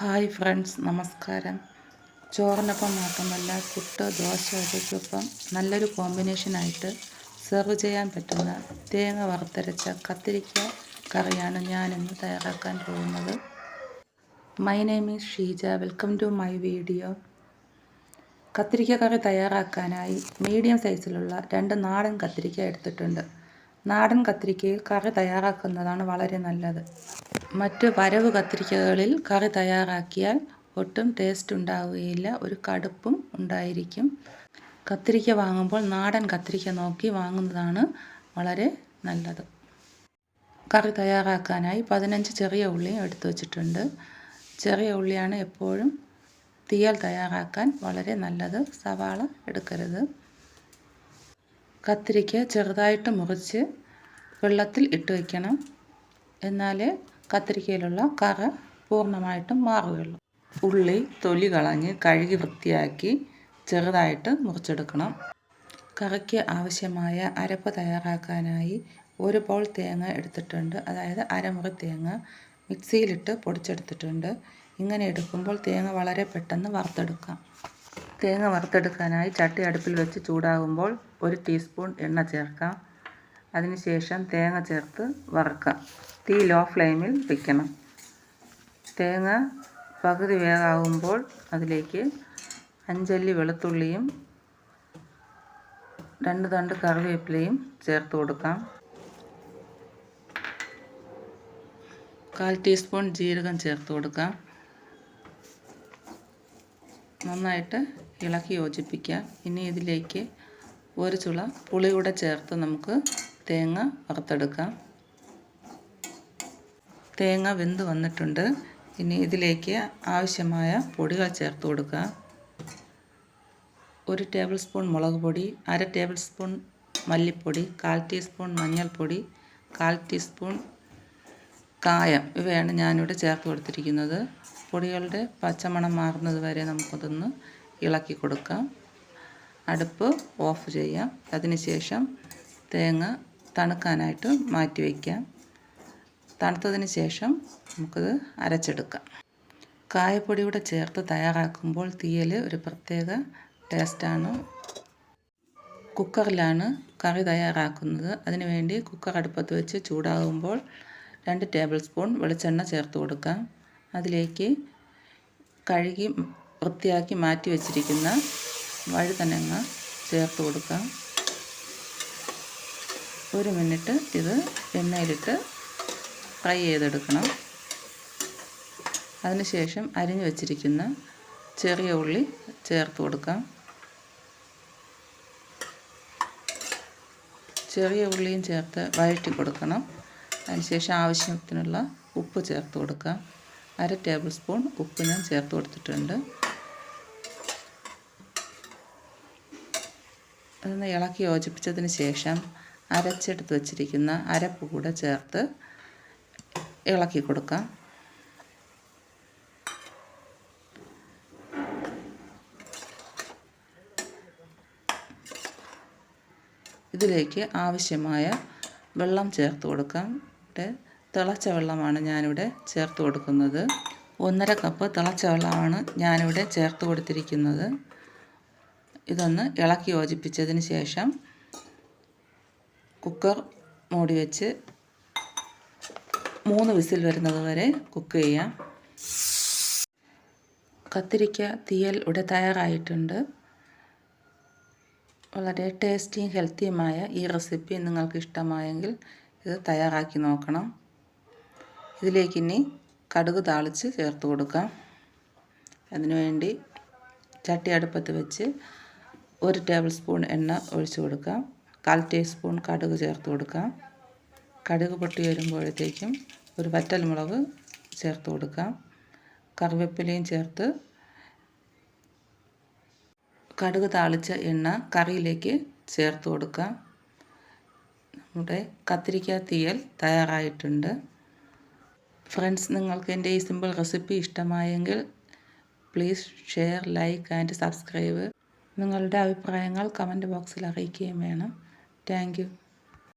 Hi friends, നമസ്കാരം. ചോറിനൊപ്പം മാത്രമല്ല, പുട്ട്, ദോശ ഇവയ്ക്കൊപ്പം നല്ലൊരു കോമ്പിനേഷനായിട്ട് സെർവ് ചെയ്യാൻ പറ്റുന്ന തേങ്ങ വറുത്തരച്ച കത്തിരിക്ക കറിയാണ് ഞാനിന്ന് തയ്യാറാക്കാൻ പോകുന്നത്. My name is Sheeja. Welcome to my video. കത്തിരിക്ക കറി തയ്യാറാക്കാനായി മീഡിയം സൈസിലുള്ള 2 നാടൻ കത്തിരിക്ക എടുത്തിട്ടുണ്ട്. നാടൻ കത്തിരിക്കയിൽ കറി തയ്യാറാക്കുന്നതാണ് വളരെ നല്ലത്. മറ്റ് വരവ് കത്തിരിക്കകളിൽ കറി തയ്യാറാക്കിയാൽ ഒട്ടും ടേസ്റ്റ് ഉണ്ടാവുകയില്ല, ഒരു കടുപ്പും ഉണ്ടായിരിക്കും. കത്തിരിക്ക വാങ്ങുമ്പോൾ നാടൻ കത്തിരിക്ക നോക്കി വാങ്ങുന്നതാണ് വളരെ നല്ലത്. കറി തയ്യാറാക്കാനായി 15 ചെറിയ ഉള്ളിയും എടുത്തു വച്ചിട്ടുണ്ട്. ചെറിയ ഉള്ളിയാണ് എപ്പോഴും തീയൽ തയ്യാറാക്കാൻ വളരെ നല്ലത്, സവാള എടുക്കരുത്. കത്തിരിക്ക ചെറുതായിട്ട് മുറിച്ച് വെള്ളത്തിൽ ഇട്ട് വയ്ക്കണം, എന്നാലേ കത്തിരിക്കയിലുള്ള കറ പൂർണ്ണമായിട്ടും മാറുകയുള്ളൂ. ഉള്ളി തൊലി കളഞ്ഞ് കഴുകി വൃത്തിയാക്കി ചെറുതായിട്ട് മുറിച്ചെടുക്കണം. കറിക്ക് ആവശ്യമായ അരപ്പ് തയ്യാറാക്കാനായി 1 ബൗൾ തേങ്ങ എടുത്തിട്ടുണ്ട്, അതായത് അരമുറി തേങ്ങ മിക്സിയിലിട്ട് പൊടിച്ചെടുത്തിട്ടുണ്ട്. ഇങ്ങനെ എടുക്കുമ്പോൾ തേങ്ങ വളരെ പെട്ടെന്ന് വറുത്തെടുക്കാം. തേങ്ങ വറുത്തെടുക്കാനായി ചട്ടി അടുപ്പിൽ വെച്ച് ചൂടാകുമ്പോൾ 1 ടീസ്പൂൺ എണ്ണ ചേർക്കാം. അതിനുശേഷം തേങ്ങ ചേർത്ത് വറുക്കാം. തീ ലോ ഫ്ലെയിമിൽ വയ്ക്കണം. തേങ്ങ പകുതി വേകാകുമ്പോൾ അതിലേക്ക് 5 അല്ലി വെളുത്തുള്ളിയും 2 തണ്ട് കറിവേപ്പിലയും ചേർത്ത് കൊടുക്കാം. 1/4 ടീസ്പൂൺ ജീരകം ചേർത്ത് കൊടുക്കാം. നന്നായിട്ട് ഇളക്കി യോജിപ്പിക്കാം. ഇനി ഇതിലേക്ക് 1 ചുള പുളി കൂടെ ചേർത്ത് നമുക്ക് തേങ്ങ വറുത്തെടുക്കാം. തേങ്ങ വെന്ത് വന്നിട്ടുണ്ട്. ഇനി ഇതിലേക്ക് ആവശ്യമായ പൊടികൾ ചേർത്ത് കൊടുക്കാം. 1 ടേബിൾ സ്പൂൺ മുളക് പൊടി, 1/2 ടേബിൾ സ്പൂൺ മല്ലിപ്പൊടി, 1/4 ടീസ്പൂൺ മഞ്ഞൾപ്പൊടി, 1/4 ടീസ്പൂൺ കായം, ഇവയാണ് ഞാനിവിടെ ചേർത്ത് കൊടുത്തിരിക്കുന്നത്. പൊടികളുടെ പച്ചമണം മാറുന്നത് വരെ നമുക്കതൊന്ന് ഇളക്കി കൊടുക്കാം. അടുപ്പ് ഓഫ് ചെയ്യാം. അതിനുശേഷം തേങ്ങ തണുക്കാനായിട്ട് മാറ്റി വയ്ക്കാം. തണുത്തതിന് ശേഷം നമുക്കത് അരച്ചെടുക്കാം. കായപ്പൊടി കൂടെ ചേർത്ത് തയ്യാറാക്കുമ്പോൾ തീയൽ ഒരു പ്രത്യേക ടേസ്റ്റാണ്. കുക്കറിലാണ് കറി തയ്യാറാക്കുന്നത്. അതിനുവേണ്ടി കുക്കർ അടുപ്പത്ത് വെച്ച് ചൂടാകുമ്പോൾ 2 ടേബിൾ സ്പൂൺ വെളിച്ചെണ്ണ ചേർത്ത് കൊടുക്കാം. അതിലേക്ക് കഴുകി വൃത്തിയാക്കി മാറ്റി വച്ചിരിക്കുന്ന വഴുതനങ്ങ ചേർത്ത് കൊടുക്കാം. 1 മിനിറ്റ് ഇത് എണ്ണയിലിട്ട് ഫ്രൈ ചെയ്തെടുക്കണം. അതിനുശേഷം അരിഞ്ഞു വച്ചിരിക്കുന്ന ചെറിയ ഉള്ളി ചേർത്ത് കൊടുക്കാം. ചെറിയ ഉള്ളിയും ചേർത്ത് വഴറ്റി കൊടുക്കണം. അതിനുശേഷം ആവശ്യത്തിനുള്ള ഉപ്പ് ചേർത്ത് കൊടുക്കാം. 1/2 ടേബിൾ സ്പൂൺ ഉപ്പ് ഞാൻ ചേർത്ത് കൊടുത്തിട്ടുണ്ട്. അതൊന്ന് ഇളക്കി യോജിപ്പിച്ചതിന് ശേഷം അരച്ചെടുത്ത് വച്ചിരിക്കുന്ന അരപ്പ് കൂടെ ചേർത്ത് ഇളക്കി കൊടുക്കാം. ഇതിലേക്ക് ആവശ്യമായ വെള്ളം ചേർത്ത് കൊടുക്കാം. തിളച്ച വെള്ളമാണ് ഞാനിവിടെ ചേർത്ത് കൊടുക്കുന്നത്. 1.5 കപ്പ് തിളച്ച വെള്ളമാണ് ഞാനിവിടെ ചേർത്ത് കൊടുത്തിരിക്കുന്നത്. ഇതൊന്ന് ഇളക്കി യോജിപ്പിച്ചതിന് ശേഷം കുക്കർ മൂടി വെച്ച് 3 വിസിൽ വരുന്നത് വരെ കുക്ക് ചെയ്യാം. കത്തിരിക്ക തീയൽ ഇവിടെ തയ്യാറായിട്ടുണ്ട്. വളരെ ടേസ്റ്റിയും ഹെൽത്തിയുമായ ഈ റെസിപ്പി നിങ്ങൾക്ക് ഇഷ്ടമായെങ്കിൽ ഇത് തയ്യാറാക്കി നോക്കണം. ഇതിലേക്ക് ഇനി കടുക് താളിച്ച് ചേർത്ത് കൊടുക്കാം. അതിനുവേണ്ടി ചട്ടി അടുപ്പത്ത് വെച്ച് 1 ടേബിൾ സ്പൂൺ എണ്ണ ഒഴിച്ചു കൊടുക്കാം. 1/4 ടീസ്പൂൺ കടുക് ചേർത്ത് കൊടുക്കാം. കടുക് പൊട്ടി വരുമ്പോഴത്തേക്കും 1 വറ്റൽമുളക് ചേർത്ത് കൊടുക്കാം. കറിവേപ്പിലയും ചേർത്ത് കടുക് താളിച്ച എണ്ണ കറിയിലേക്ക് ചേർത്ത് കൊടുക്കാം. നമ്മുടെ കത്തിരിക്ക തീയൽ തയ്യാറായിട്ടുണ്ട്. ഫ്രണ്ട്സ്, നിങ്ങൾക്ക് എൻ്റെ ഈ സിമ്പിൾ റെസിപ്പി ഇഷ്ടമായെങ്കിൽ please share, like and subscribe. നിങ്ങളുടെ അഭിപ്രായങ്ങൾ കമൻറ്റ് ബോക്സിൽ അറിയിക്കുകയും വേണം. Thank you.